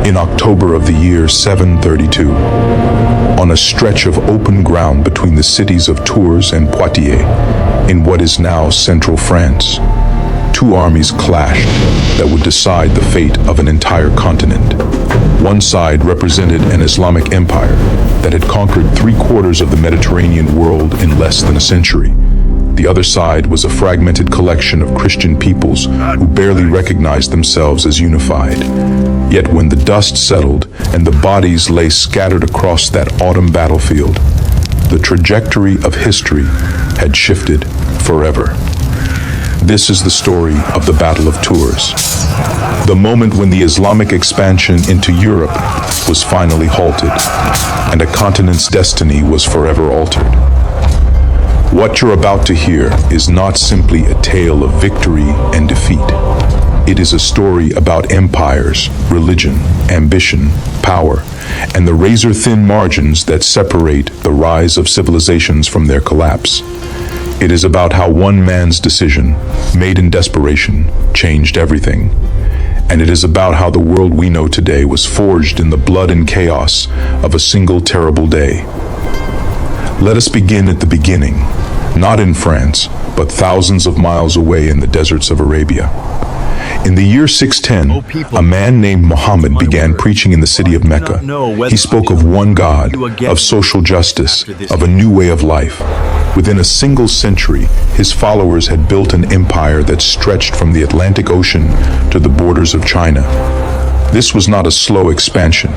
In October of the year 732, on a stretch of open ground between the cities of Tours and Poitiers, in what is now central France, two armies clashed that would decide the fate of an entire continent. One side represented an Islamic empire that had conquered 3/4 of the Mediterranean world in less than a century. The other side was a fragmented collection of Christian peoples who barely recognized themselves as unified. Yet when the dust settled and the bodies lay scattered across that autumn battlefield, the trajectory of history had shifted forever. This is the story of the Battle of Tours, the moment when the Islamic expansion into Europe was finally halted and a continent's destiny was forever altered. What you're about to hear is not simply a tale of victory and defeat. It is a story about empires, religion, ambition, power, and the razor-thin margins that separate the rise of civilizations from their collapse. It is about how one man's decision, made in desperation, changed everything. And it is about how the world we know today was forged in the blood and chaos of a single terrible day. Let us begin at the beginning, not in France, but thousands of miles away in the deserts of Arabia. In the year 610, a man named Muhammad began preaching in the city of Mecca. He spoke of one God, of social justice, of a new way of life. Within a single century, his followers had built an empire that stretched from the Atlantic Ocean to the borders of China. This was not a slow expansion.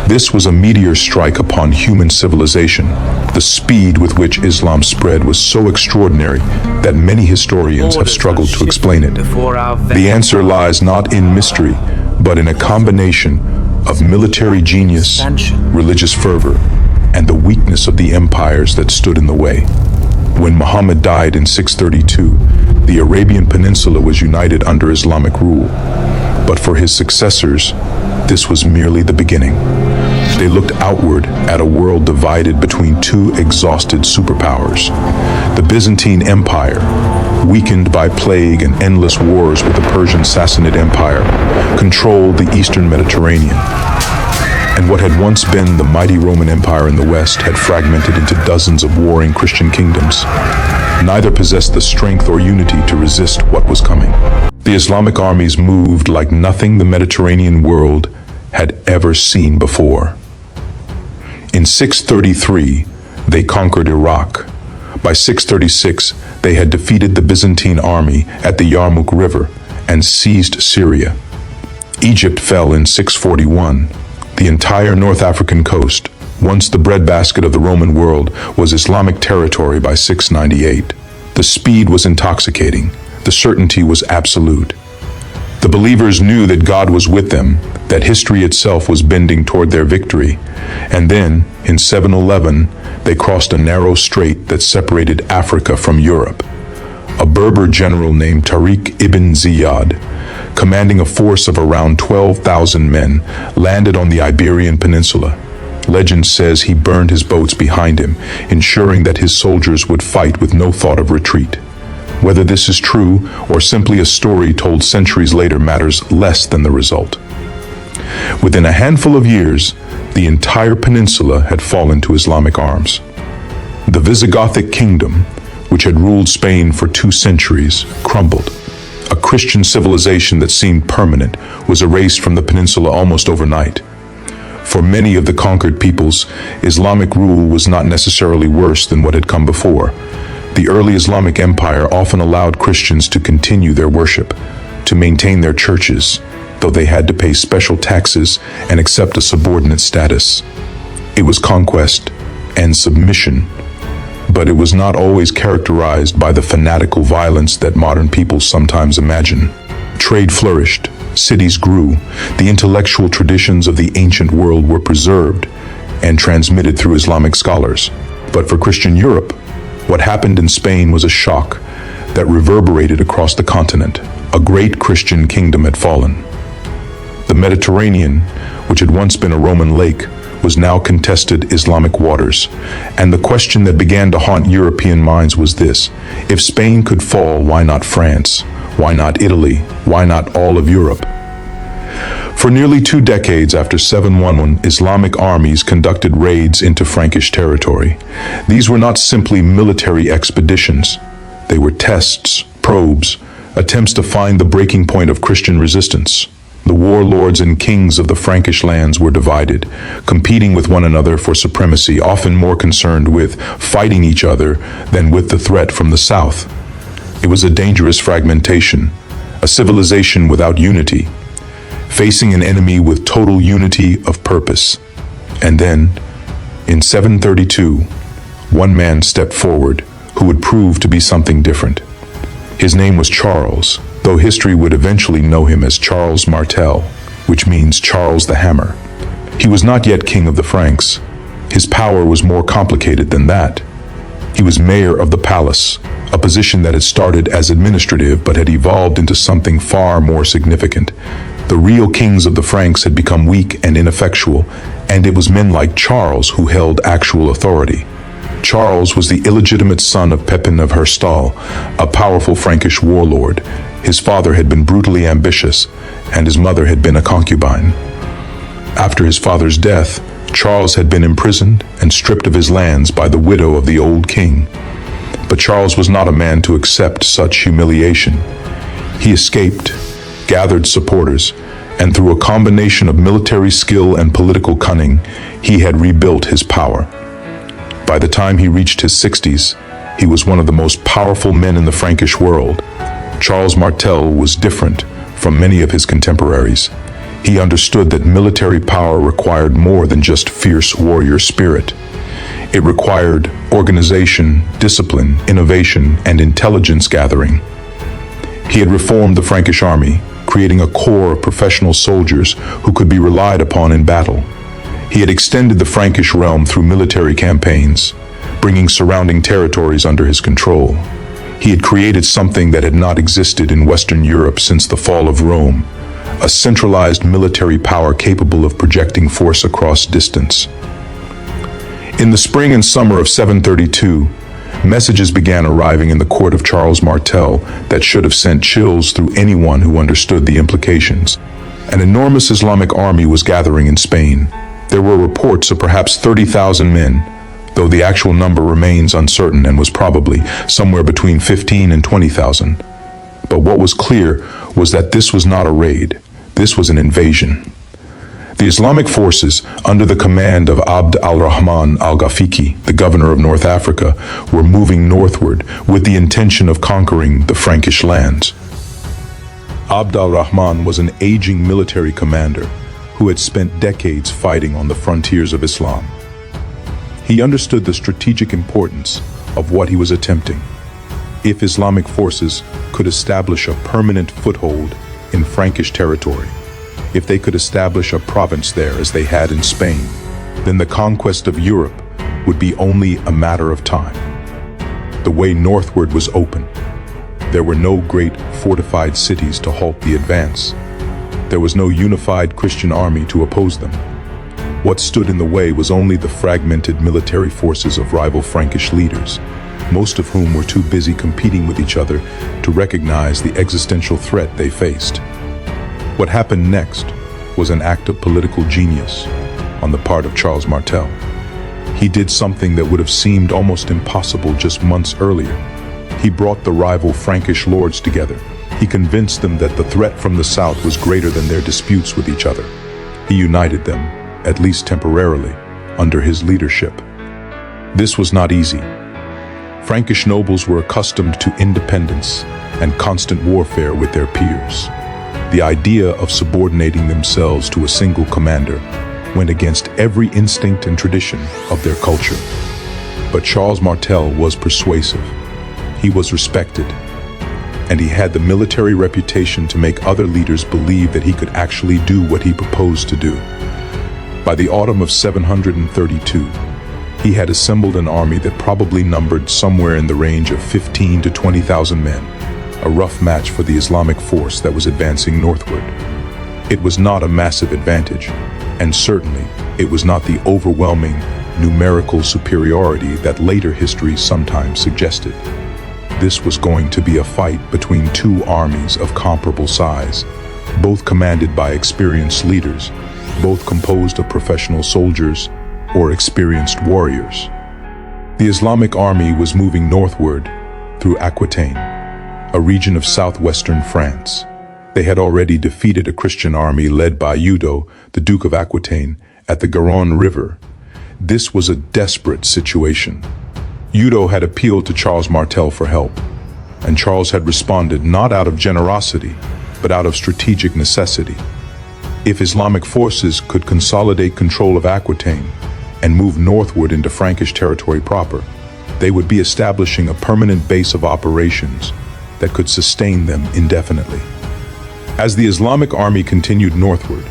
This was a meteor strike upon human civilization. The speed with which Islam spread was so extraordinary that many historians have struggled to explain it. The answer lies not in mystery, but in a combination of military genius, religious fervor, and the weakness of the empires that stood in the way. When Muhammad died in 632, the Arabian Peninsula was united under Islamic rule. But for his successors, this was merely the beginning. They looked outward at a world divided between two exhausted superpowers. The Byzantine Empire, weakened by plague and endless wars with the Persian Sassanid Empire, controlled the eastern Mediterranean. And what had once been the mighty Roman Empire in the west had fragmented into dozens of warring Christian kingdoms. Neither possessed the strength or unity to resist what was coming. The Islamic armies moved like nothing the Mediterranean world had ever seen before. In 633, they conquered Iraq. By 636, they had defeated the Byzantine army at the Yarmouk River and seized Syria. Egypt fell in 641. The entire North African coast, once the breadbasket of the Roman world, was Islamic territory by 698. The speed was intoxicating. The certainty was absolute. The believers knew that God was with them, that history itself was bending toward their victory. And then, in 711, they crossed a narrow strait that separated Africa from Europe. A Berber general named Tariq ibn Ziyad, commanding a force of around 12,000 men, landed on the Iberian Peninsula. Legend says he burned his boats behind him, ensuring that his soldiers would fight with no thought of retreat. Whether this is true or simply a story told centuries later matters less than the result. Within a handful of years, the entire peninsula had fallen to Islamic arms. The Visigothic kingdom, which had ruled Spain for 2 centuries, crumbled. A Christian civilization that seemed permanent was erased from the peninsula almost overnight. For many of the conquered peoples, Islamic rule was not necessarily worse than what had come before. The early Islamic Empire often allowed Christians to continue their worship, to maintain their churches, though they had to pay special taxes and accept a subordinate status. It was conquest and submission, but it was not always characterized by the fanatical violence that modern people sometimes imagine. Trade flourished, cities grew, the intellectual traditions of the ancient world were preserved and transmitted through Islamic scholars. But for Christian Europe, what happened in Spain was a shock that reverberated across the continent. A great Christian kingdom had fallen. The Mediterranean, which had once been a Roman lake, was now contested Islamic waters. And the question that began to haunt European minds was this: if Spain could fall, why not France? Why not Italy? Why not all of Europe? For nearly 2 decades after 711, Islamic armies conducted raids into Frankish territory. These were not simply military expeditions. They were tests, probes, attempts to find the breaking point of Christian resistance. The warlords and kings of the Frankish lands were divided, competing with one another for supremacy, often more concerned with fighting each other than with the threat from the south. It was a dangerous fragmentation, a civilization without unity, facing an enemy with total unity of purpose. And then, in 732, one man stepped forward who would prove to be something different. His name was Charles, though history would eventually know him as Charles Martel, which means Charles the Hammer. He was not yet king of the Franks. His power was more complicated than that. He was mayor of the palace, a position that had started as administrative but had evolved into something far more significant. The real kings of the Franks had become weak and ineffectual, and it was men like Charles who held actual authority. Charles was the illegitimate son of Pepin of Herstal, a powerful Frankish warlord. His father had been brutally ambitious, and his mother had been a concubine. After his father's death, Charles had been imprisoned and stripped of his lands by the widow of the old king. But Charles was not a man to accept such humiliation. He escaped, gathered supporters, and through a combination of military skill and political cunning, he had rebuilt his power. By the time he reached his 60s, he was one of the most powerful men in the Frankish world. Charles Martel was different from many of his contemporaries. He understood that military power required more than just fierce warrior spirit. It required organization, discipline, innovation, and intelligence gathering. He had reformed the Frankish army, creating a core of professional soldiers who could be relied upon in battle. He had extended the Frankish realm through military campaigns, bringing surrounding territories under his control. He had created something that had not existed in Western Europe since the fall of Rome, a centralized military power capable of projecting force across distance. In the spring and summer of 732, messages began arriving in the court of Charles Martel that should have sent chills through anyone who understood the implications. An enormous Islamic army was gathering in Spain. There were reports of perhaps 30,000 men, though the actual number remains uncertain and was probably somewhere between 15 and 20,000. But what was clear was that this was not a raid. This was an invasion. The Islamic forces, under the command of Abd al-Rahman al-Ghafiqi, the governor of North Africa, were moving northward with the intention of conquering the Frankish lands. Abd al-Rahman was an aging military commander who had spent decades fighting on the frontiers of Islam. He understood the strategic importance of what he was attempting. If Islamic forces could establish a permanent foothold in Frankish territory, if they could establish a province there as they had in Spain, then the conquest of Europe would be only a matter of time. The way northward was open. There were no great fortified cities to halt the advance. There was no unified Christian army to oppose them. What stood in the way was only the fragmented military forces of rival Frankish leaders, most of whom were too busy competing with each other to recognize the existential threat they faced. What happened next was an act of political genius on the part of Charles Martel. He did something that would have seemed almost impossible just months earlier. He brought the rival Frankish lords together. He convinced them that the threat from the south was greater than their disputes with each other. He united them, at least temporarily, under his leadership. This was not easy. Frankish nobles were accustomed to independence and constant warfare with their peers. The idea of subordinating themselves to a single commander went against every instinct and tradition of their culture. But Charles Martel was persuasive. He was respected, and he had the military reputation to make other leaders believe that he could actually do what he proposed to do. By the autumn of 732, he had assembled an army that probably numbered somewhere in the range of 15 to 20,000 men, a rough match for the Islamic force that was advancing northward. It was not a massive advantage, and certainly it was not the overwhelming numerical superiority that later history sometimes suggested. This was going to be a fight between two armies of comparable size, both commanded by experienced leaders, both composed of professional soldiers or experienced warriors. The Islamic army was moving northward through Aquitaine, a region of southwestern France. They had already defeated a Christian army led by Eudo, the Duke of Aquitaine, at the Garonne River. This was a desperate situation. Eudo had appealed to Charles Martel for help, and Charles had responded not out of generosity, but out of strategic necessity. If Islamic forces could consolidate control of Aquitaine and move northward into Frankish territory proper, they would be establishing a permanent base of operations that could sustain them indefinitely. As the Islamic army continued northward,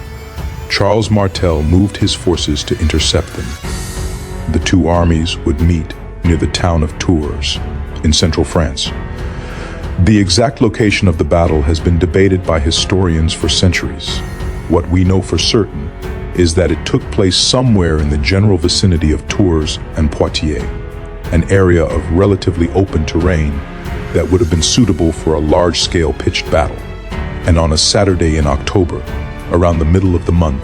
Charles Martel moved his forces to intercept them. The two armies would meet near the town of Tours in central France. The exact location of the battle has been debated by historians for centuries. What we know for certain is that it took place somewhere in the general vicinity of Tours and Poitiers, an area of relatively open terrain that would have been suitable for a large-scale pitched battle. And on a Saturday in October, around the middle of the month,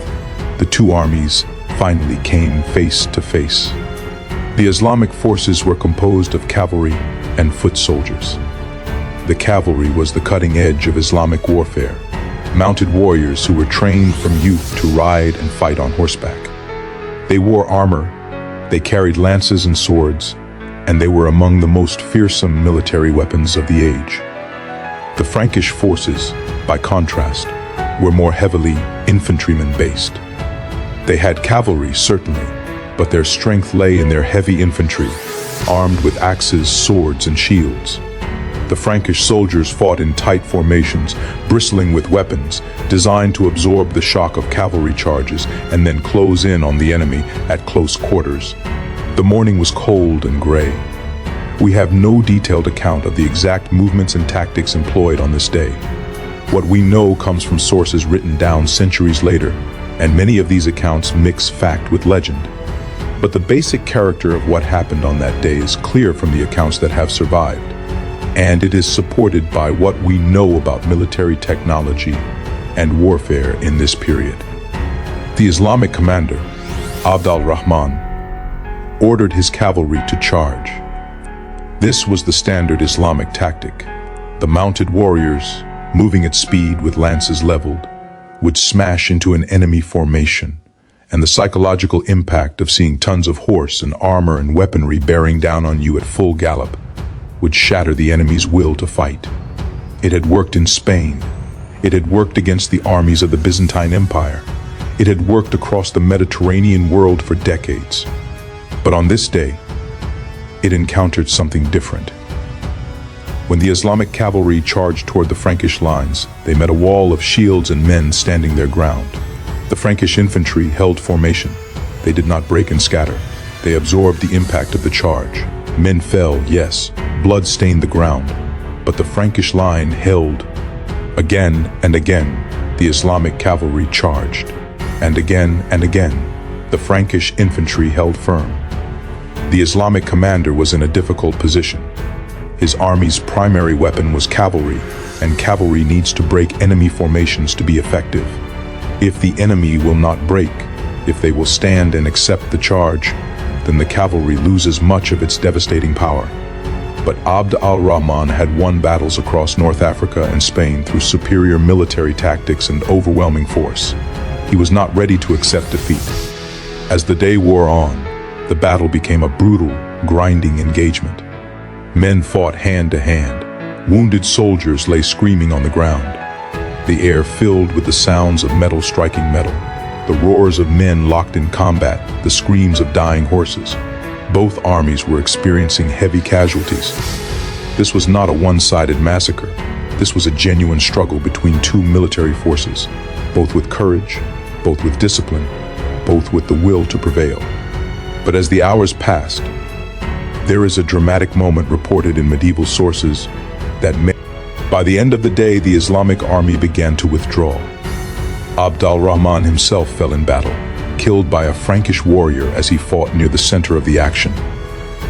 the two armies finally came face to face. The Islamic forces were composed of cavalry and foot soldiers. The cavalry was the cutting edge of Islamic warfare, mounted warriors who were trained from youth to ride and fight on horseback. They wore armor, they carried lances and swords, and they were among the most fearsome military weapons of the age. The Frankish forces, by contrast, were more heavily infantryman-based. They had cavalry, certainly, but their strength lay in their heavy infantry, armed with axes, swords, and shields. The Frankish soldiers fought in tight formations, bristling with weapons, designed to absorb the shock of cavalry charges and then close in on the enemy at close quarters. The morning was cold and gray. We have no detailed account of the exact movements and tactics employed on this day. What we know comes from sources written down centuries later, and many of these accounts mix fact with legend. But the basic character of what happened on that day is clear from the accounts that have survived, and it is supported by what we know about military technology and warfare in this period. The Islamic commander, Abd al-Rahman, ordered his cavalry to charge. This was the standard Islamic tactic. The mounted warriors, moving at speed with lances leveled, would smash into an enemy formation, and the psychological impact of seeing tons of horse and armor and weaponry bearing down on you at full gallop would shatter the enemy's will to fight. It had worked in Spain. It had worked against the armies of the Byzantine Empire. It had worked across the Mediterranean world for decades. But on this day, it encountered something different. When the Islamic cavalry charged toward the Frankish lines, they met a wall of shields and men standing their ground. The Frankish infantry held formation. They did not break and scatter. They absorbed the impact of the charge. Men fell, yes, blood stained the ground, but the Frankish line held. Again and again, the Islamic cavalry charged, and again, the Frankish infantry held firm. The Islamic commander was in a difficult position. His army's primary weapon was cavalry, and cavalry needs to break enemy formations to be effective. If the enemy will not break, if they will stand and accept the charge, then the cavalry loses much of its devastating power. But Abd al-Rahman had won battles across North Africa and Spain through superior military tactics and overwhelming force. He was not ready to accept defeat. As the day wore on, the battle became a brutal, grinding engagement. Men fought hand to hand. Wounded soldiers lay screaming on the ground. The air filled with the sounds of metal striking metal, the roars of men locked in combat, the screams of dying horses. Both armies were experiencing heavy casualties. This was not a one-sided massacre. This was a genuine struggle between two military forces, both with courage, both with discipline, both with the will to prevail. But as the hours passed, there is a dramatic moment reported in medieval sources that by the end of the day, the Islamic army began to withdraw. Abd al-Rahman himself fell in battle, killed by a Frankish warrior as he fought near the center of the action.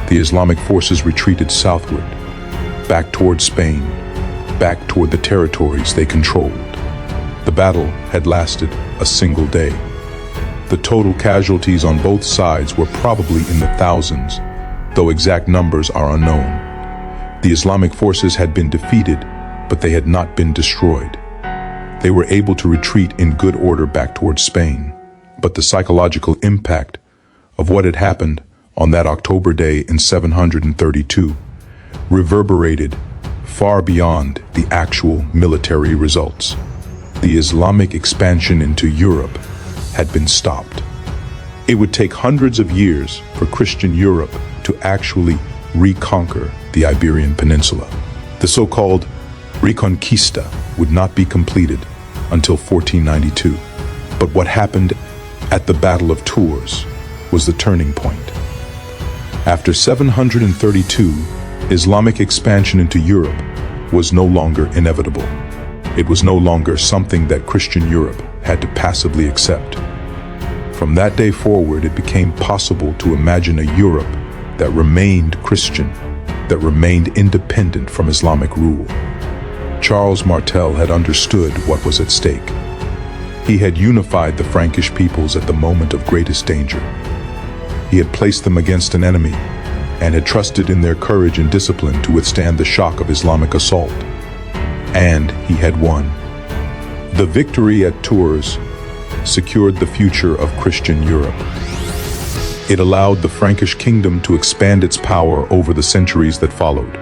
The Islamic forces retreated southward, back toward Spain, back toward the territories they controlled. The battle had lasted a single day. The total casualties on both sides were probably in the thousands, though exact numbers are unknown. The Islamic forces had been defeated, but they had not been destroyed. They were able to retreat in good order back towards Spain, but the psychological impact of what had happened on that October day in 732 reverberated far beyond the actual military results. The Islamic expansion into Europe had been stopped. It would take hundreds of years for Christian Europe to actually reconquer the Iberian Peninsula. The so-called Reconquista would not be completed until 1492. But what happened at the Battle of Tours was the turning point. After 732, Islamic expansion into Europe was no longer inevitable. It was no longer something that Christian Europe had to passively accept. From that day forward, it became possible to imagine a Europe that remained Christian, that remained independent from Islamic rule. Charles Martel had understood what was at stake. He had unified the Frankish peoples at the moment of greatest danger. He had placed them against an enemy and had trusted in their courage and discipline to withstand the shock of Islamic assault. And he had won. The victory at Tours secured the future of Christian Europe. It allowed the Frankish kingdom to expand its power over the centuries that followed.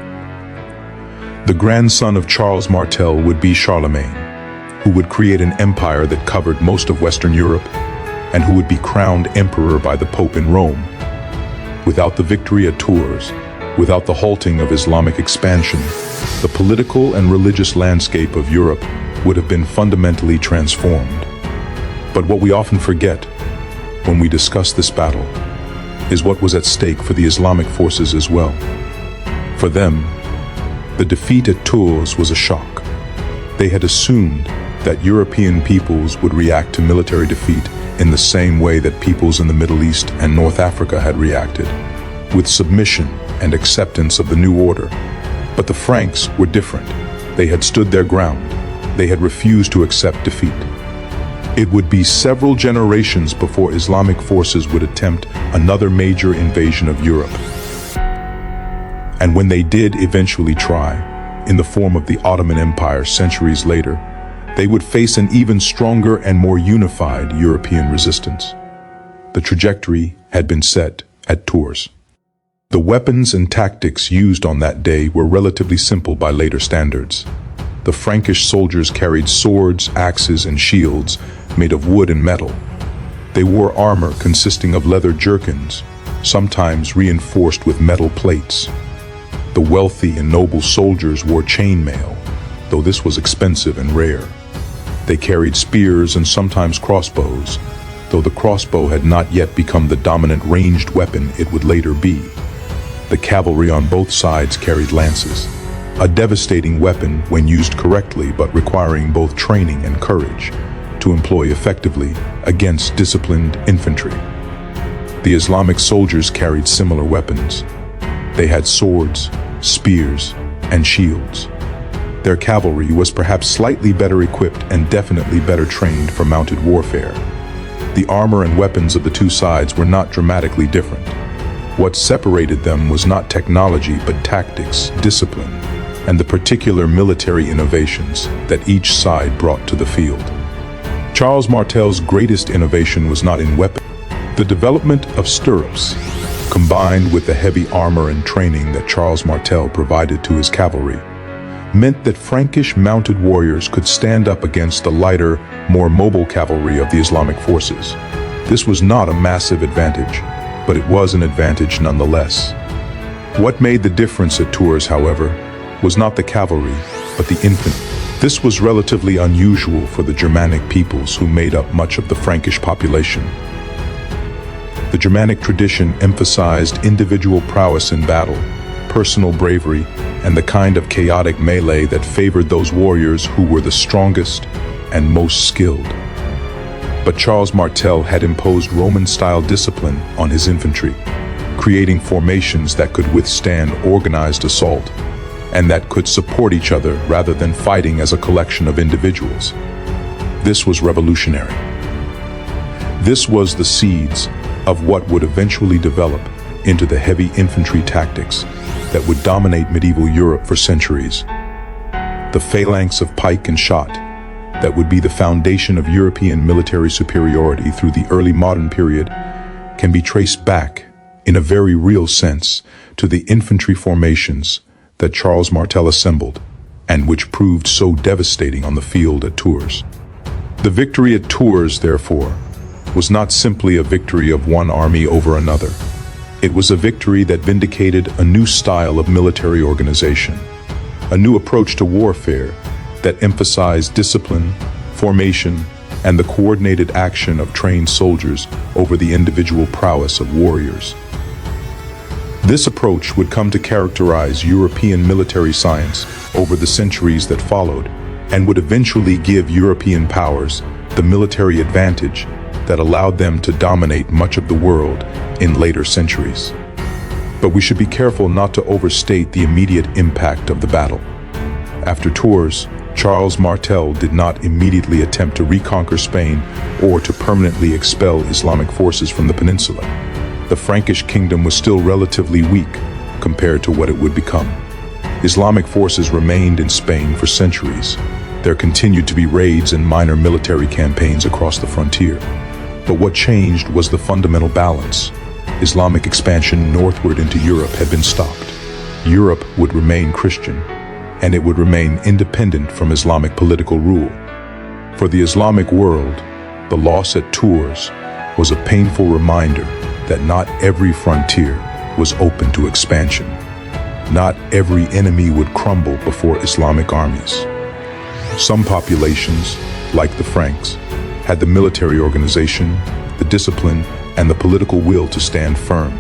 The grandson of Charles Martel would be Charlemagne, who would create an empire that covered most of Western Europe and who would be crowned emperor by the Pope in Rome. Without the victory at Tours, without the halting of Islamic expansion, the political and religious landscape of Europe would have been fundamentally transformed. But what we often forget when we discuss this battle is what was at stake for the Islamic forces as well. For them, the defeat at Tours was a shock. They had assumed that European peoples would react to military defeat in the same way that peoples in the Middle East and North Africa had reacted, with submission and acceptance of the new order. But the Franks were different. They had stood their ground. They had refused to accept defeat. It would be several generations before Islamic forces would attempt another major invasion of Europe. And when they did eventually try, in the form of the Ottoman Empire centuries later, they would face an even stronger and more unified European resistance. The trajectory had been set at Tours. The weapons and tactics used on that day were relatively simple by later standards. The Frankish soldiers carried swords, axes, and shields made of wood and metal. They wore armor consisting of leather jerkins, sometimes reinforced with metal plates. The wealthy and noble soldiers wore chainmail, though this was expensive and rare. They carried spears and sometimes crossbows, though the crossbow had not yet become the dominant ranged weapon it would later be. The cavalry on both sides carried lances, a devastating weapon when used correctly but requiring both training and courage to employ effectively against disciplined infantry. The Islamic soldiers carried similar weapons. They had swords, spears, and shields. Their cavalry was perhaps slightly better equipped and definitely better trained for mounted warfare. The armor and weapons of the two sides were not dramatically different. What separated them was not technology but tactics, discipline, and the particular military innovations that each side brought to the field. Charles Martel's greatest innovation was not in weapons. The development of stirrups, combined with the heavy armor and training that Charles Martel provided to his cavalry, meant that Frankish mounted warriors could stand up against the lighter, more mobile cavalry of the Islamic forces. This was not a massive advantage, but it was an advantage nonetheless. What made the difference at Tours, however, was not the cavalry, but the infantry. This was relatively unusual for the Germanic peoples who made up much of the Frankish population. The Germanic tradition emphasized individual prowess in battle, personal bravery, and the kind of chaotic melee that favored those warriors who were the strongest and most skilled. But Charles Martel had imposed Roman-style discipline on his infantry, creating formations that could withstand organized assault and that could support each other rather than fighting as a collection of individuals. This was revolutionary. This was the seeds of what would eventually develop into the heavy infantry tactics that would dominate medieval Europe for centuries. The phalanx of pike and shot that would be the foundation of European military superiority through the early modern period can be traced back, in a very real sense, to the infantry formations that Charles Martel assembled and which proved so devastating on the field at Tours. The victory at Tours, therefore, was not simply a victory of one army over another. It was a victory that vindicated a new style of military organization, a new approach to warfare that emphasized discipline, formation, and the coordinated action of trained soldiers over the individual prowess of warriors. This approach would come to characterize European military science over the centuries that followed, and would eventually give European powers the military advantage that allowed them to dominate much of the world in later centuries. But we should be careful not to overstate the immediate impact of the battle. After Tours, Charles Martel did not immediately attempt to reconquer Spain or to permanently expel Islamic forces from the peninsula. The Frankish kingdom was still relatively weak compared to what it would become. Islamic forces remained in Spain for centuries. There continued to be raids and minor military campaigns across the frontier. But what changed was the fundamental balance. Islamic expansion northward into Europe had been stopped. Europe would remain Christian, and it would remain independent from Islamic political rule. For the Islamic world, the loss at Tours was a painful reminder that not every frontier was open to expansion. Not every enemy would crumble before Islamic armies. Some populations, like the Franks, had the military organization, the discipline, and the political will to stand firm.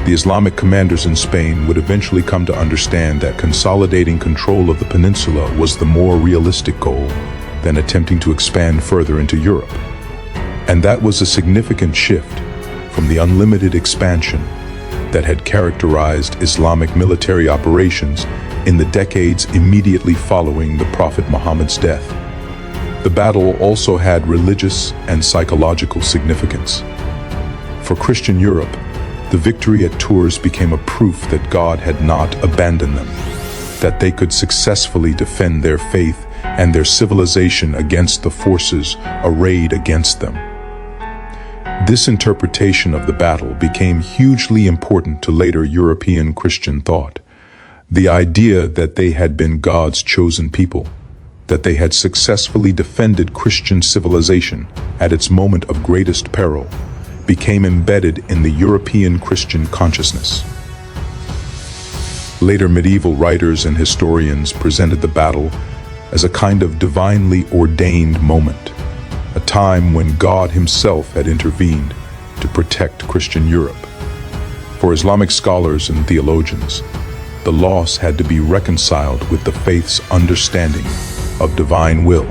The Islamic commanders in Spain would eventually come to understand that consolidating control of the peninsula was the more realistic goal than attempting to expand further into Europe. And that was a significant shift from the unlimited expansion that had characterized Islamic military operations in the decades immediately following the Prophet Muhammad's death. The battle also had religious and psychological significance. For Christian Europe, the victory at Tours became a proof that God had not abandoned them, that they could successfully defend their faith and their civilization against the forces arrayed against them. This interpretation of the battle became hugely important to later European Christian thought. The idea that they had been God's chosen people, that they had successfully defended Christian civilization at its moment of greatest peril, became embedded in the European Christian consciousness. Later medieval writers and historians presented the battle as a kind of divinely ordained moment, a time when God himself had intervened to protect Christian Europe. For Islamic scholars and theologians, the loss had to be reconciled with the faith's understanding of divine will.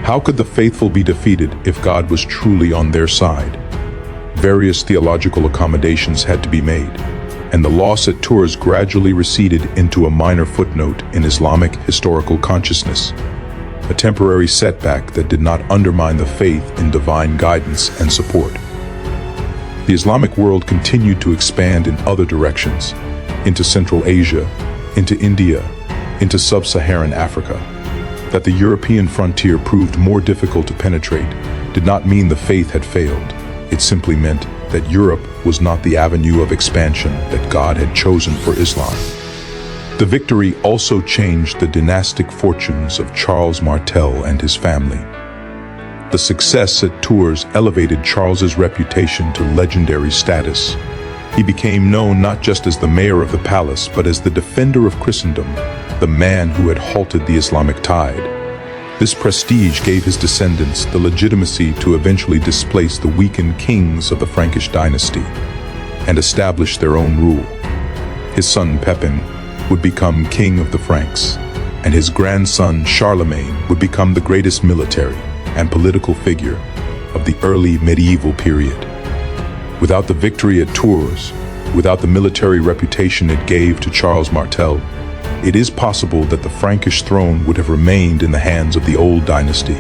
How could the faithful be defeated if God was truly on their side? Various theological accommodations had to be made, and the loss at Tours gradually receded into a minor footnote in Islamic historical consciousness, a temporary setback that did not undermine the faith in divine guidance and support. The Islamic world continued to expand in other directions, into Central Asia, into India, into sub-Saharan Africa. That the European frontier proved more difficult to penetrate did not mean the faith had failed. It simply meant that Europe was not the avenue of expansion that God had chosen for Islam. The victory also changed the dynastic fortunes of Charles Martel and his family. The success at Tours elevated Charles's reputation to legendary status. He became known not just as the mayor of the palace, but as the defender of Christendom, the man who had halted the Islamic tide. This prestige gave his descendants the legitimacy to eventually displace the weakened kings of the Frankish dynasty and establish their own rule. His son Pepin would become king of the Franks, and his grandson Charlemagne would become the greatest military and political figure of the early medieval period. Without the victory at Tours, without the military reputation it gave to Charles Martel, it is possible that the Frankish throne would have remained in the hands of the old dynasty,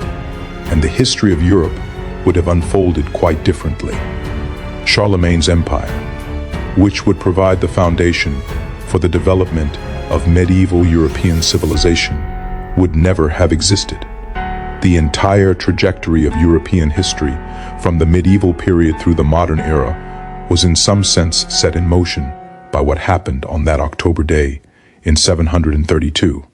and the history of Europe would have unfolded quite differently. Charlemagne's empire, which would provide the foundation for the development of medieval European civilization, would never have existed. The entire trajectory of European history, from the medieval period through the modern era, was in some sense set in motion by what happened on that October day in 732.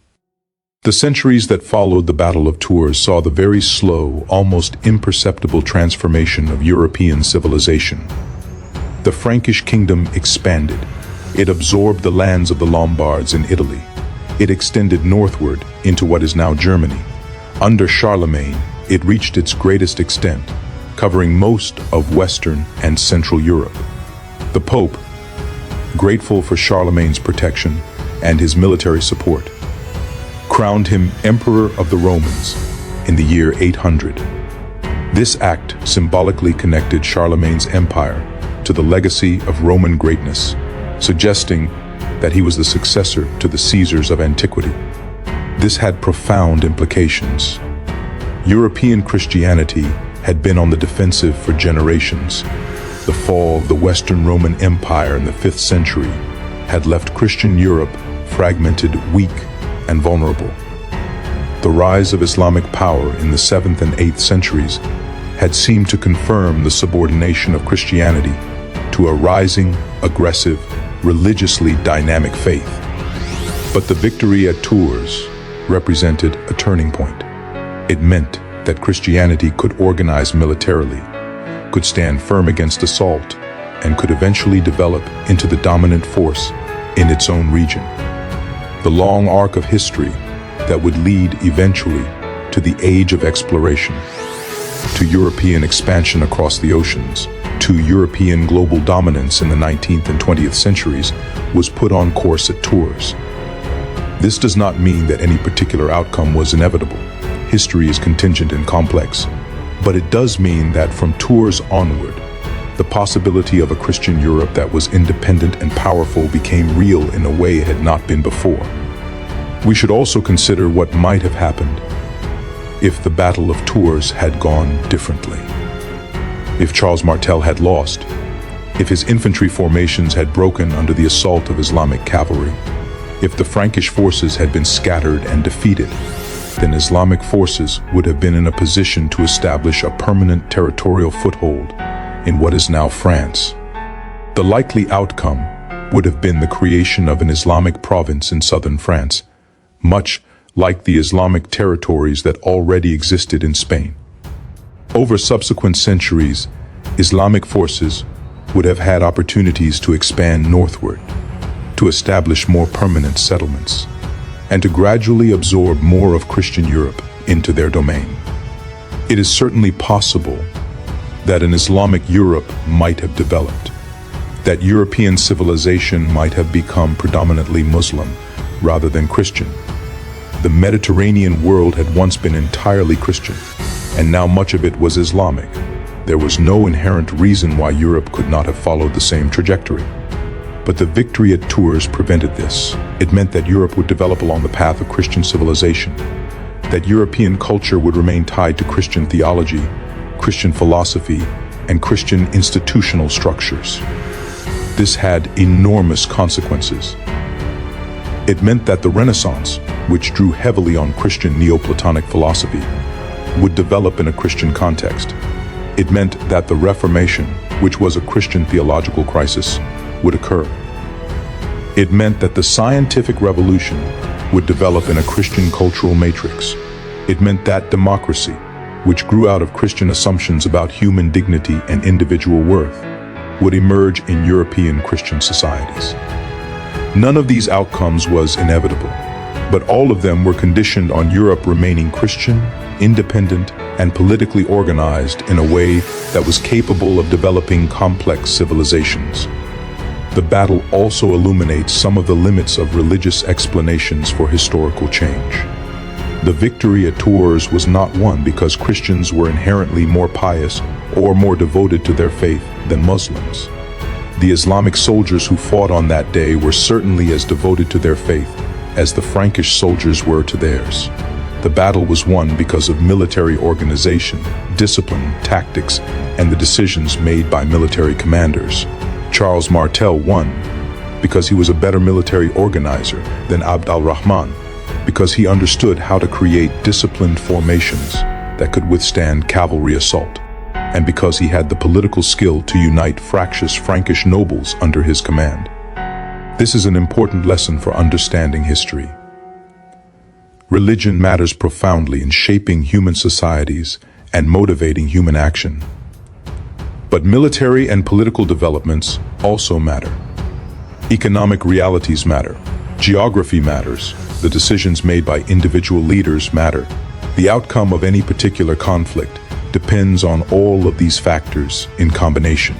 The centuries that followed the Battle of Tours saw the very slow, almost imperceptible transformation of European civilization. The Frankish kingdom expanded. It absorbed the lands of the Lombards in Italy. It extended northward into what is now Germany. Under Charlemagne, it reached its greatest extent, covering most of Western and Central Europe. The Pope, grateful for Charlemagne's protection and his military support, crowned him Emperor of the Romans in the year 800. This act symbolically connected Charlemagne's empire to the legacy of Roman greatness, suggesting that he was the successor to the Caesars of antiquity. This had profound implications. European Christianity had been on the defensive for generations. The fall of the Western Roman Empire in the 5th century had left Christian Europe fragmented, weak, and vulnerable. The rise of Islamic power in the 7th and 8th centuries had seemed to confirm the subordination of Christianity to a rising, aggressive, religiously dynamic faith. But the victory at Tours represented a turning point. It meant that Christianity could organize militarily, could stand firm against assault, and could eventually develop into the dominant force in its own region. The long arc of history that would lead eventually to the age of exploration, to European expansion across the oceans, to European global dominance in the 19th and 20th centuries, was put on course at Tours. This does not mean that any particular outcome was inevitable. History is contingent and complex, but it does mean that from Tours onward, the possibility of a Christian Europe that was independent and powerful became real in a way it had not been before. We should also consider what might have happened if the Battle of Tours had gone differently. If Charles Martel had lost, if his infantry formations had broken under the assault of Islamic cavalry, if the Frankish forces had been scattered and defeated, then Islamic forces would have been in a position to establish a permanent territorial foothold in what is now France. The likely outcome would have been the creation of an Islamic province in southern France, much like the Islamic territories that already existed in Spain. Over subsequent centuries, Islamic forces would have had opportunities to expand northward, to establish more permanent settlements, and to gradually absorb more of Christian Europe into their domain. It is certainly possible that an Islamic Europe might have developed, that European civilization might have become predominantly Muslim rather than Christian. The Mediterranean world had once been entirely Christian, and now much of it was Islamic. There was no inherent reason why Europe could not have followed the same trajectory. But the victory at Tours prevented this. It meant that Europe would develop along the path of Christian civilization, that European culture would remain tied to Christian theology, Christian philosophy, and Christian institutional structures. This had enormous consequences. It meant that the Renaissance, which drew heavily on Christian Neoplatonic philosophy, would develop in a Christian context. It meant that the Reformation, which was a Christian theological crisis, would occur. It meant that the scientific revolution would develop in a Christian cultural matrix. It meant that democracy, which grew out of Christian assumptions about human dignity and individual worth, would emerge in European Christian societies. None of these outcomes was inevitable, but all of them were conditioned on Europe remaining Christian, independent, and politically organized in a way that was capable of developing complex civilizations. The battle also illuminates some of the limits of religious explanations for historical change. The victory at Tours was not won because Christians were inherently more pious or more devoted to their faith than Muslims. The Islamic soldiers who fought on that day were certainly as devoted to their faith as the Frankish soldiers were to theirs. The battle was won because of military organization, discipline, tactics, and the decisions made by military commanders. Charles Martel won because he was a better military organizer than Abd al-Rahman, because he understood how to create disciplined formations that could withstand cavalry assault, and because he had the political skill to unite fractious Frankish nobles under his command. This is an important lesson for understanding history. Religion matters profoundly in shaping human societies and motivating human action. But military and political developments also matter. Economic realities matter. Geography matters. The decisions made by individual leaders matter. The outcome of any particular conflict depends on all of these factors in combination.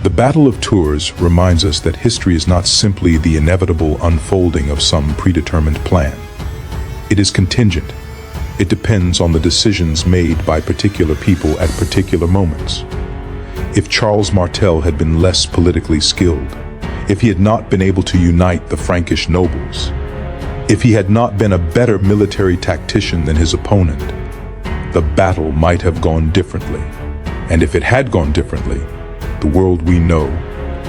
The Battle of Tours reminds us that history is not simply the inevitable unfolding of some predetermined plan. It is contingent. It depends on the decisions made by particular people at particular moments. If Charles Martel had been less politically skilled, if he had not been able to unite the Frankish nobles, if he had not been a better military tactician than his opponent, the battle might have gone differently. And if it had gone differently, the world we know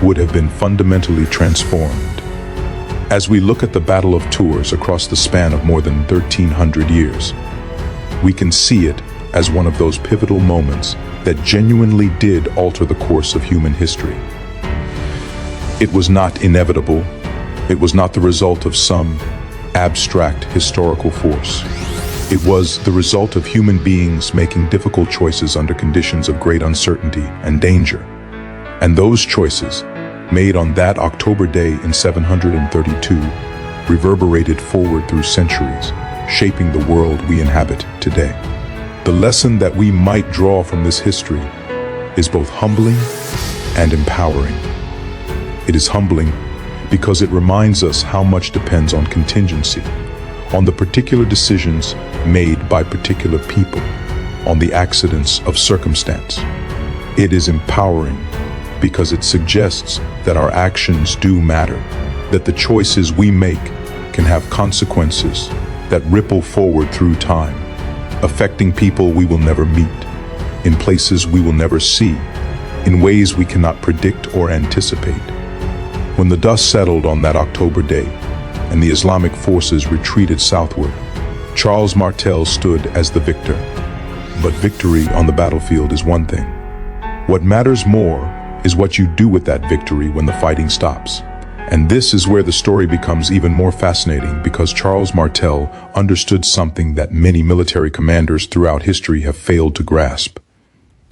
would have been fundamentally transformed. As we look at the Battle of Tours across the span of more than 1,300 years, we can see it as one of those pivotal moments that genuinely did alter the course of human history. It was not inevitable. It was not the result of some abstract historical force. It was the result of human beings making difficult choices under conditions of great uncertainty and danger. And those choices, made on that October day in 732, reverberated forward through centuries, shaping the world we inhabit today. The lesson that we might draw from this history is both humbling and empowering. It is humbling because it reminds us how much depends on contingency, on the particular decisions made by particular people, on the accidents of circumstance. It is empowering because it suggests that our actions do matter, that the choices we make can have consequences that ripple forward through time, affecting people we will never meet, in places we will never see, in ways we cannot predict or anticipate. When the dust settled on that October day and the Islamic forces retreated southward, Charles Martel stood as the victor. But victory on the battlefield is one thing. What matters more is what you do with that victory when the fighting stops. And this is where the story becomes even more fascinating, because Charles Martel understood something that many military commanders throughout history have failed to grasp.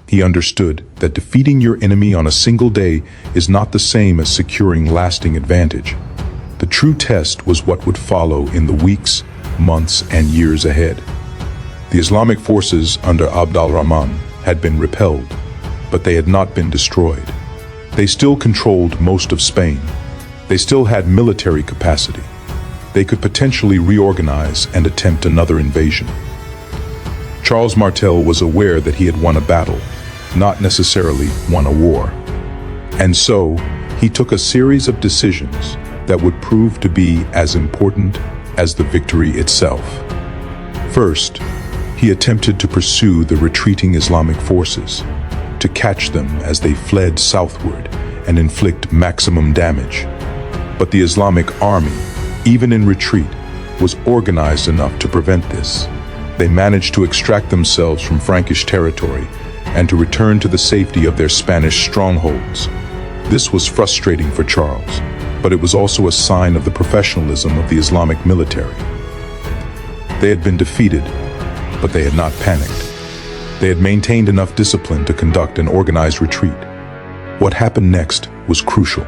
He understood that defeating your enemy on a single day is not the same as securing lasting advantage. The true test was what would follow in the weeks, months, and years ahead. The Islamic forces under Abd al-Rahman had been repelled, but they had not been destroyed. They still controlled most of Spain. They still had military capacity. They could potentially reorganize and attempt another invasion. Charles Martel was aware that he had won a battle, not necessarily won a war. And so, he took a series of decisions that would prove to be as important as the victory itself. First, he attempted to pursue the retreating Islamic forces, to catch them as they fled southward and inflict maximum damage. But the Islamic army, even in retreat, was organized enough to prevent this. They managed to extract themselves from Frankish territory and to return to the safety of their Spanish strongholds. This was frustrating for Charles, but it was also a sign of the professionalism of the Islamic military. They had been defeated, but they had not panicked. They had maintained enough discipline to conduct an organized retreat. What happened next was crucial.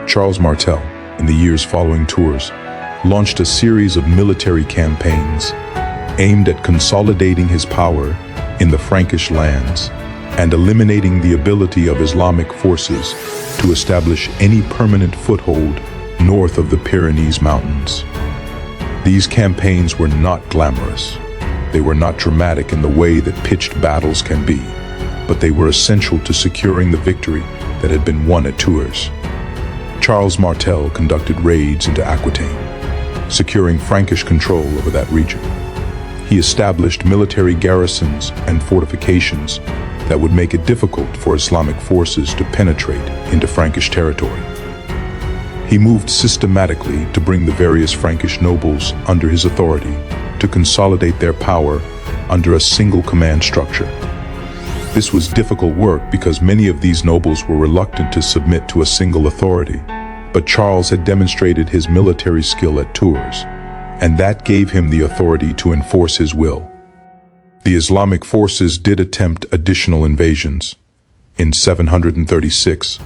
Charles Martel, in the years following Tours, launched a series of military campaigns aimed at consolidating his power in the Frankish lands and eliminating the ability of Islamic forces to establish any permanent foothold north of the Pyrenees Mountains. These campaigns were not glamorous. They were not dramatic in the way that pitched battles can be, but they were essential to securing the victory that had been won at Tours. Charles Martel conducted raids into Aquitaine, securing Frankish control over that region. He established military garrisons and fortifications that would make it difficult for Islamic forces to penetrate into Frankish territory. He moved systematically to bring the various Frankish nobles under his authority to consolidate their power under a single command structure. This was difficult work because many of these nobles were reluctant to submit to a single authority, but Charles had demonstrated his military skill at Tours, and that gave him the authority to enforce his will. The Islamic forces did attempt additional invasions. In 736,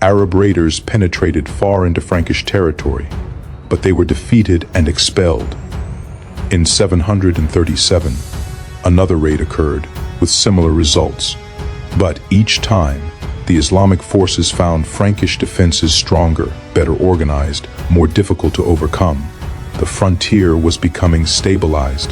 Arab raiders penetrated far into Frankish territory, but they were defeated and expelled. In 737, another raid occurred with similar results, but each time, the Islamic forces found Frankish defenses stronger, better organized, more difficult to overcome. The frontier was becoming stabilized.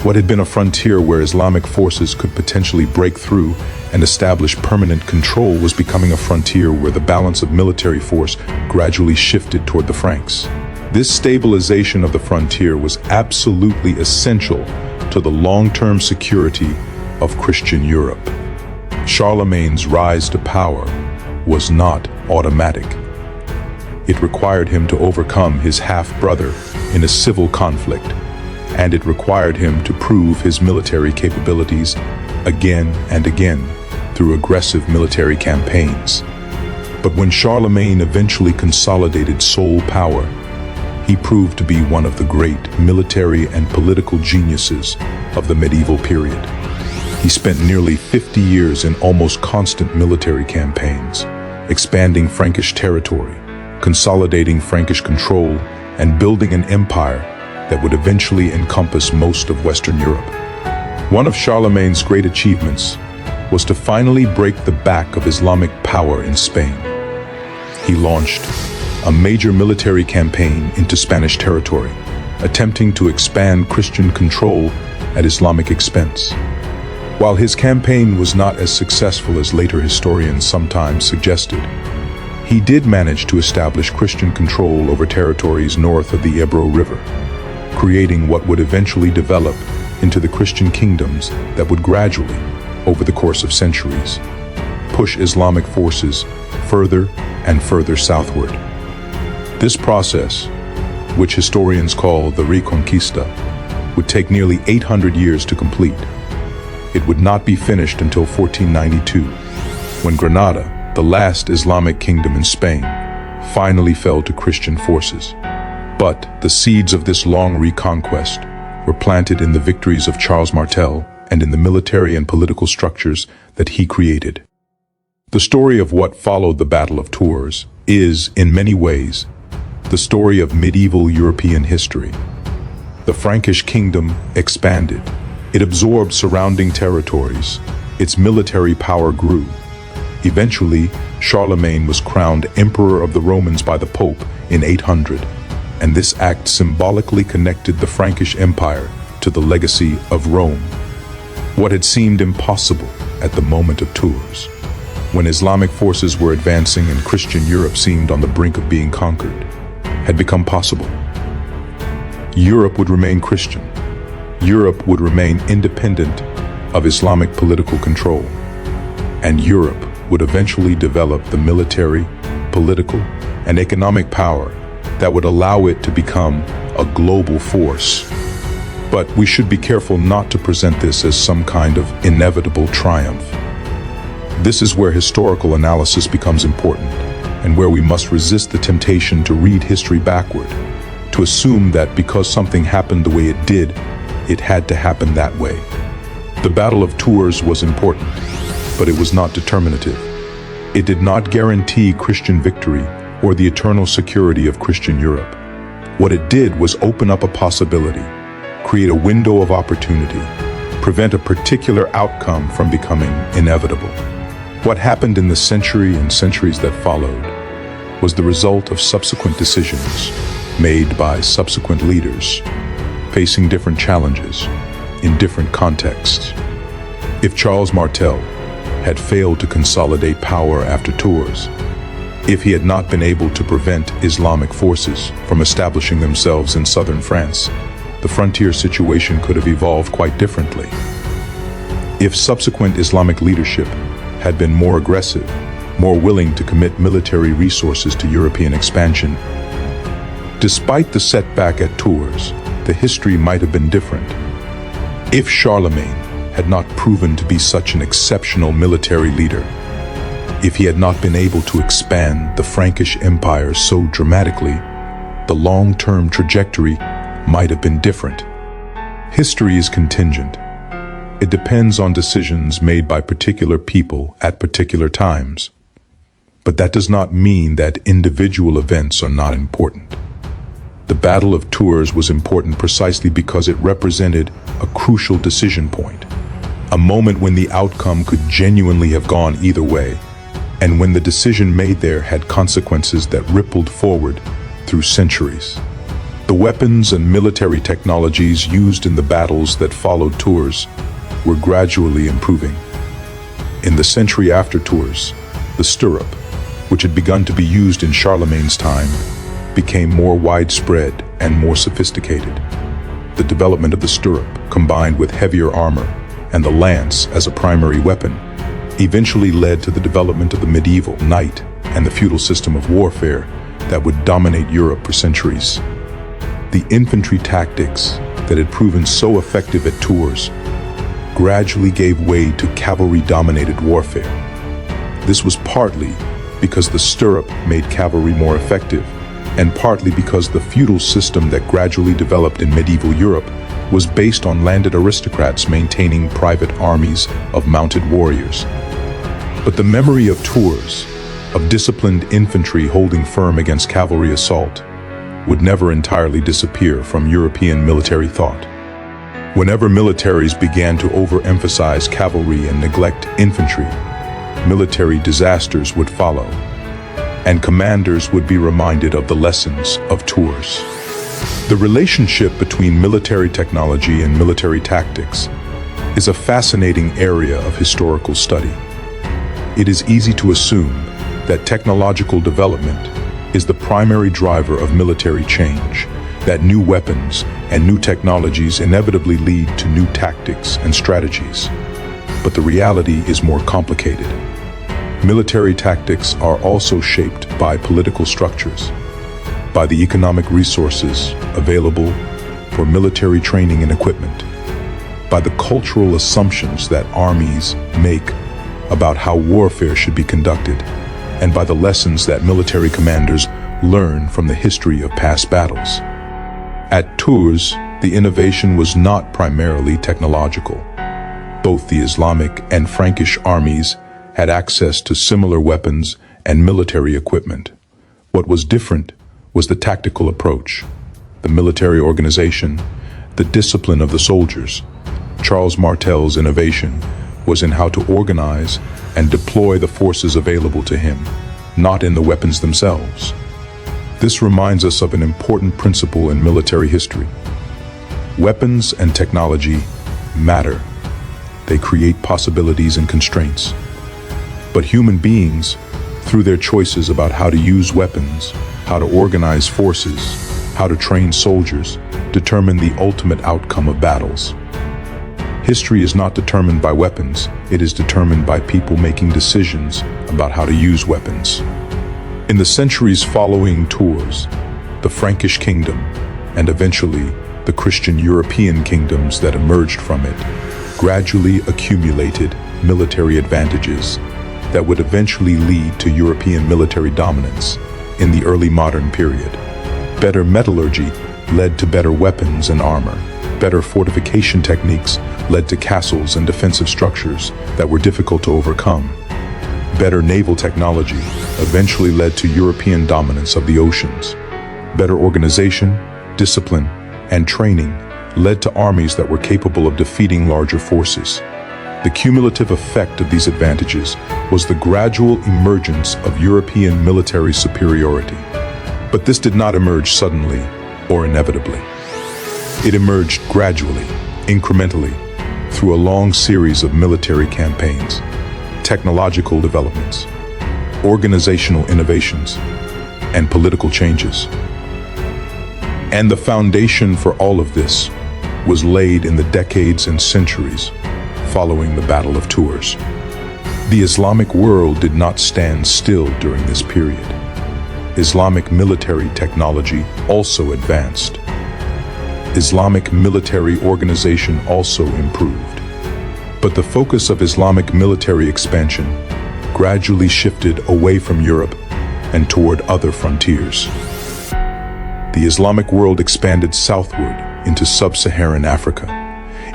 What had been a frontier where Islamic forces could potentially break through and establish permanent control was becoming a frontier where the balance of military force gradually shifted toward the Franks. This stabilization of the frontier was absolutely essential to the long-term security of Christian Europe. Charlemagne's rise to power was not automatic. It required him to overcome his half-brother in a civil conflict, and it required him to prove his military capabilities again and again through aggressive military campaigns. But when Charlemagne eventually consolidated sole power, he proved to be one of the great military and political geniuses of the medieval period. He spent nearly 50 years in almost constant military campaigns, expanding Frankish territory, consolidating Frankish control, and building an empire that would eventually encompass most of Western Europe. One of Charlemagne's great achievements was to finally break the back of Islamic power in Spain. He launched a major military campaign into Spanish territory, attempting to expand Christian control at Islamic expense. While his campaign was not as successful as later historians sometimes suggested, he did manage to establish Christian control over territories north of the Ebro River, creating what would eventually develop into the Christian kingdoms that would gradually, over the course of centuries, push Islamic forces further and further southward. This process, which historians call the Reconquista, would take nearly 800 years to complete. It would not be finished until 1492, when Granada, the last Islamic kingdom in Spain, finally fell to Christian forces. But the seeds of this long reconquest were planted in the victories of Charles Martel and in the military and political structures that he created. The story of what followed the Battle of Tours is, in many ways, the story of medieval European history. The Frankish kingdom expanded. It absorbed surrounding territories. Its military power grew. Eventually, Charlemagne was crowned Emperor of the Romans by the Pope in 800, and this act symbolically connected the Frankish Empire to the legacy of Rome. What had seemed impossible at the moment of Tours, when Islamic forces were advancing and Christian Europe seemed on the brink of being conquered, had become possible. Europe would remain Christian. Europe would remain independent of Islamic political control, and Europe would eventually develop the military, political, and economic power that would allow it to become a global force. But we should be careful not to present this as some kind of inevitable triumph. This is where historical analysis becomes important, and where we must resist the temptation to read history backward, to assume that because something happened the way it did, it had to happen that way. The Battle of Tours was important, but it was not determinative. It did not guarantee Christian victory or the eternal security of Christian Europe. What it did was open up a possibility, create a window of opportunity, prevent a particular outcome from becoming inevitable. What happened in the century and centuries that followed was the result of subsequent decisions made by subsequent leaders, facing different challenges in different contexts. If Charles Martel had failed to consolidate power after Tours, If he had not been able to prevent Islamic forces from establishing themselves in southern France, the frontier situation could have evolved quite differently. If subsequent Islamic leadership had been more aggressive, more willing to commit military resources to European expansion, despite the setback at Tours, the history might have been different. If Charlemagne had not proven to be such an exceptional military leader, if he had not been able to expand the Frankish Empire so dramatically, the long-term trajectory might have been different. History is contingent. It depends on decisions made by particular people at particular times. But that does not mean that individual events are not important. The Battle of Tours was important precisely because it represented a crucial decision point, a moment when the outcome could genuinely have gone either way, and when the decision made there had consequences that rippled forward through centuries. The weapons and military technologies used in the battles that followed Tours were gradually improving. In the century after Tours, the stirrup, which had begun to be used in Charlemagne's time, became more widespread and more sophisticated. The development of the stirrup, combined with heavier armor and the lance as a primary weapon, eventually led to the development of the medieval knight and the feudal system of warfare that would dominate Europe for centuries. The infantry tactics that had proven so effective at Tours gradually gave way to cavalry-dominated warfare. This was partly because the stirrup made cavalry more effective, and partly because the feudal system that gradually developed in medieval Europe was based on landed aristocrats maintaining private armies of mounted warriors. But the memory of Tours, of disciplined infantry holding firm against cavalry assault, would never entirely disappear from European military thought. Whenever militaries began to overemphasize cavalry and neglect infantry, military disasters would follow, and commanders would be reminded of the lessons of Tours. The relationship between military technology and military tactics is a fascinating area of historical study. It is easy to assume that technological development is the primary driver of military change, that new weapons and new technologies inevitably lead to new tactics and strategies. But the reality is more complicated. Military tactics are also shaped by political structures, by the economic resources available for military training and equipment, by the cultural assumptions that armies make about how warfare should be conducted, and by the lessons that military commanders learn from the history of past battles. At Tours, the innovation was not primarily technological. Both the Islamic and Frankish armies had access to similar weapons and military equipment. What was different was the tactical approach, the military organization, the discipline of the soldiers. Charles Martel's innovation was in how to organize and deploy the forces available to him, not in the weapons themselves. This reminds us of an important principle in military history. Weapons and technology matter. They create possibilities and constraints. But human beings, through their choices about how to use weapons, how to organize forces, how to train soldiers, determine the ultimate outcome of battles. History is not determined by weapons, it is determined by people making decisions about how to use weapons. In the centuries following Tours, the Frankish kingdom, and eventually the Christian European kingdoms that emerged from it, gradually accumulated military advantages that would eventually lead to European military dominance in the early modern period. Better metallurgy led to better weapons and armor. Better fortification techniques led to castles and defensive structures that were difficult to overcome. Better naval technology eventually led to European dominance of the oceans. Better organization, discipline, and training led to armies that were capable of defeating larger forces. The cumulative effect of these advantages was the gradual emergence of European military superiority. But this did not emerge suddenly or inevitably. It emerged gradually, incrementally, through a long series of military campaigns, technological developments, organizational innovations, and political changes. And the foundation for all of this was laid in the decades and centuries following the Battle of Tours. The Islamic world did not stand still during this period. Islamic military technology also advanced. Islamic military organization also improved. But the focus of Islamic military expansion gradually shifted away from Europe and toward other frontiers. The Islamic world expanded southward into sub-Saharan Africa.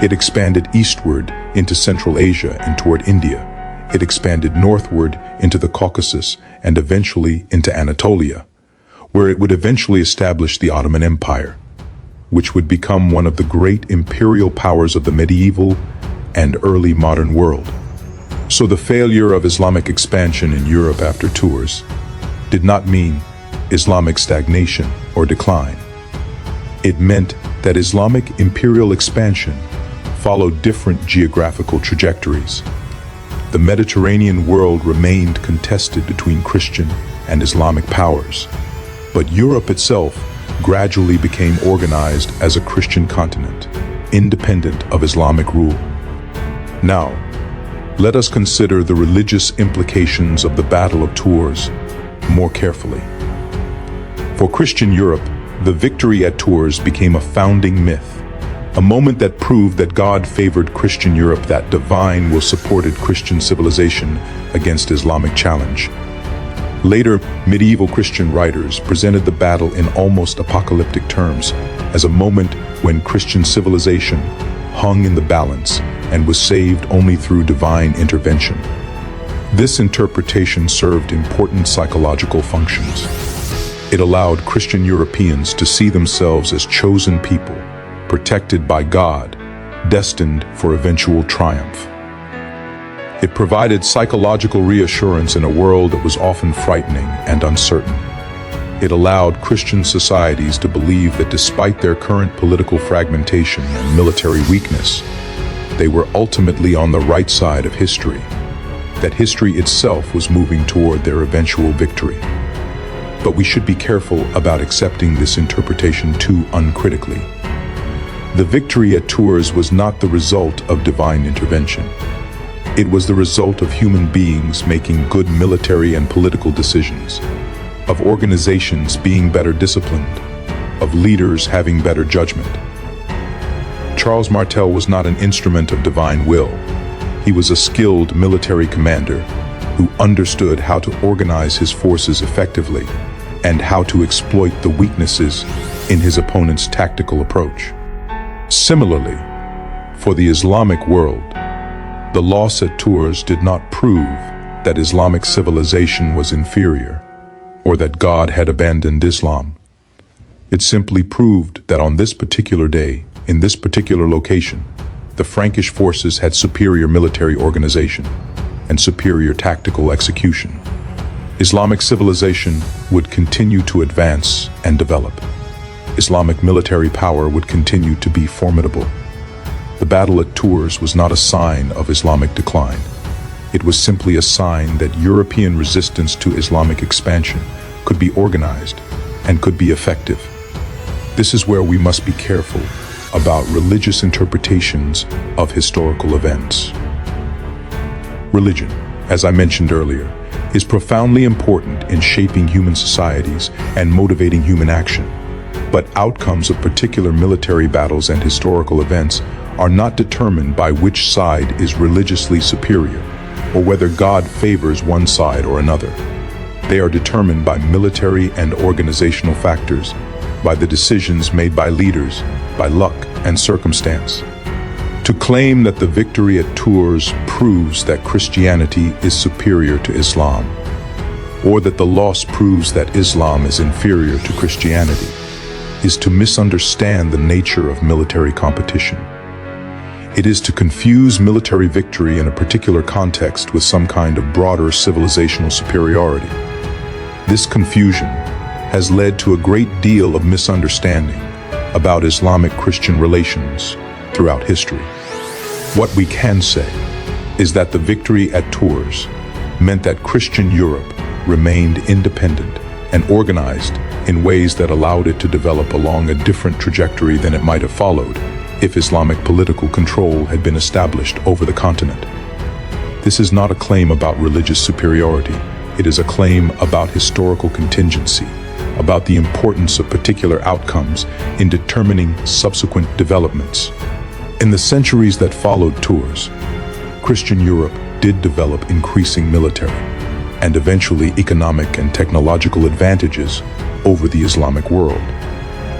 It expanded eastward into Central Asia and toward India. It expanded northward into the Caucasus and eventually into Anatolia, where it would eventually establish the Ottoman Empire, which would become one of the great imperial powers of the medieval and early modern world. So the failure of Islamic expansion in Europe after Tours did not mean Islamic stagnation or decline. It meant that Islamic imperial expansion followed different geographical trajectories. The Mediterranean world remained contested between Christian and Islamic powers, but Europe itself gradually became organized as a Christian continent, independent of Islamic rule. Now, let us consider the religious implications of the Battle of Tours more carefully. For Christian Europe, the victory at Tours became a founding myth, a moment that proved that God favored Christian Europe, that divine will supported Christian civilization against Islamic challenge. Later, medieval Christian writers presented the battle in almost apocalyptic terms as a moment when Christian civilization hung in the balance and was saved only through divine intervention. This interpretation served important psychological functions. It allowed Christian Europeans to see themselves as chosen people, protected by God, destined for eventual triumph. It provided psychological reassurance in a world that was often frightening and uncertain. It allowed Christian societies to believe that despite their current political fragmentation and military weakness, they were ultimately on the right side of history, that history itself was moving toward their eventual victory. But we should be careful about accepting this interpretation too uncritically. The victory at Tours was not the result of divine intervention. It was the result of human beings making good military and political decisions, of organizations being better disciplined, of leaders having better judgment. Charles Martel was not an instrument of divine will. He was a skilled military commander who understood how to organize his forces effectively and how to exploit the weaknesses in his opponent's tactical approach. Similarly, for the Islamic world, the loss at Tours did not prove that Islamic civilization was inferior or that God had abandoned Islam. It simply proved that on this particular day, in this particular location, the Frankish forces had superior military organization and superior tactical execution. Islamic civilization would continue to advance and develop. Islamic military power would continue to be formidable. The battle at Tours was not a sign of Islamic decline. It was simply a sign that European resistance to Islamic expansion could be organized and could be effective. This is where we must be careful about religious interpretations of historical events. Religion, as I mentioned earlier, is profoundly important in shaping human societies and motivating human action. But outcomes of particular military battles and historical events are not determined by which side is religiously superior or whether God favors one side or another. They are determined by military and organizational factors, by the decisions made by leaders, by luck and circumstance. To claim that the victory at Tours proves that Christianity is superior to Islam, or that the loss proves that Islam is inferior to Christianity, is to misunderstand the nature of military competition. It is to confuse military victory in a particular context with some kind of broader civilizational superiority. This confusion has led to a great deal of misunderstanding about Islamic-Christian relations throughout history. What we can say is that the victory at Tours meant that Christian Europe remained independent and organized in ways that allowed it to develop along a different trajectory than it might have followed if Islamic political control had been established over the continent. This is not a claim about religious superiority. It is a claim about historical contingency, about the importance of particular outcomes in determining subsequent developments. In the centuries that followed Tours, Christian Europe did develop increasing military and eventually economic and technological advantages over the Islamic world.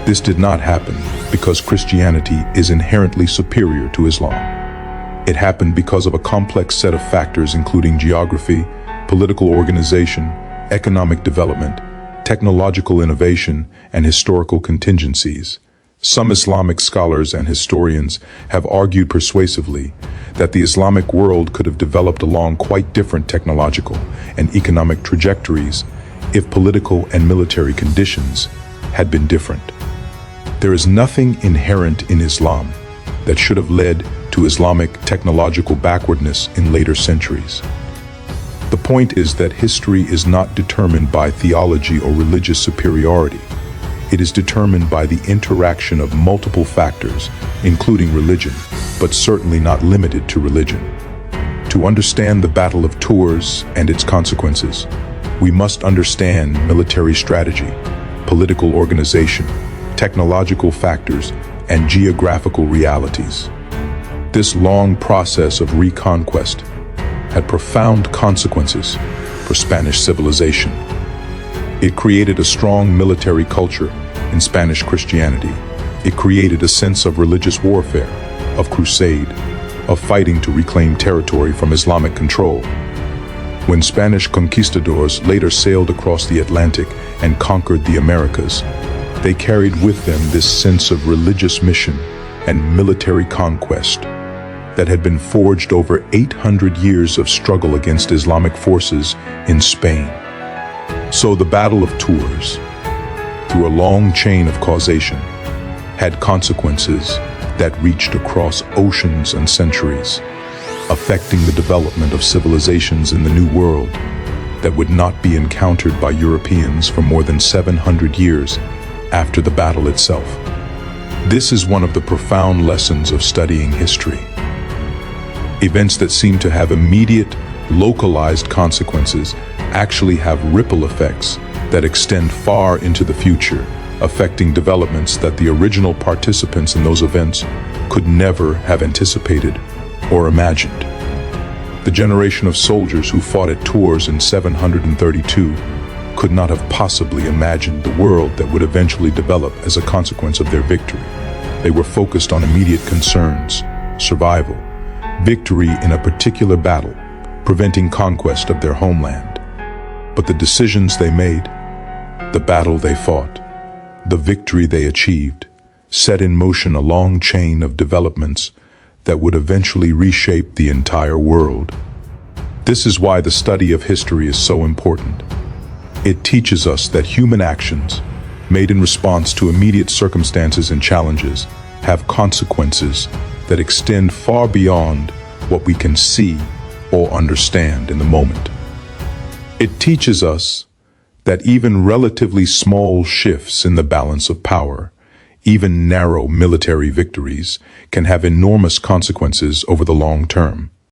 This did not happen because Christianity is inherently superior to Islam. It happened because of a complex set of factors including geography, political organization, economic development, technological innovation, and historical contingencies. Some Islamic scholars and historians have argued persuasively that the Islamic world could have developed along quite different technological and economic trajectories if political and military conditions had been different. There is nothing inherent in Islam that should have led to Islamic technological backwardness in later centuries. The point is that history is not determined by theology or religious superiority. It is determined by the interaction of multiple factors, including religion, but certainly not limited to religion. To understand the Battle of Tours and its consequences, we must understand military strategy, political organization, technological factors, and geographical realities. This long process of reconquest had profound consequences for Spanish civilization. It created a strong military culture in Spanish Christianity. It created a sense of religious warfare, of crusade, of fighting to reclaim territory from Islamic control. When Spanish conquistadors later sailed across the Atlantic and conquered the Americas, they carried with them this sense of religious mission and military conquest that had been forged over 800 years of struggle against Islamic forces in Spain. So the Battle of Tours, through a long chain of causation, had consequences that reached across oceans and centuries, affecting the development of civilizations in the New World that would not be encountered by Europeans for more than 700 years after the battle itself. This is one of the profound lessons of studying history. Events that seem to have immediate, localized consequences actually have ripple effects that extend far into the future, affecting developments that the original participants in those events could never have anticipated or imagined. The generation of soldiers who fought at Tours in 732 could not have possibly imagined the world that would eventually develop as a consequence of their victory. They were focused on immediate concerns, survival, victory in a particular battle, preventing conquest of their homeland. But the decisions they made, the battle they fought, the victory they achieved, set in motion a long chain of developments that would eventually reshape the entire world. This is why the study of history is so important. It teaches us that human actions, made in response to immediate circumstances and challenges, have consequences that extend far beyond what we can see or understand in the moment. It teaches us that even relatively small shifts in the balance of power, even narrow military victories, can have enormous consequences over the long term.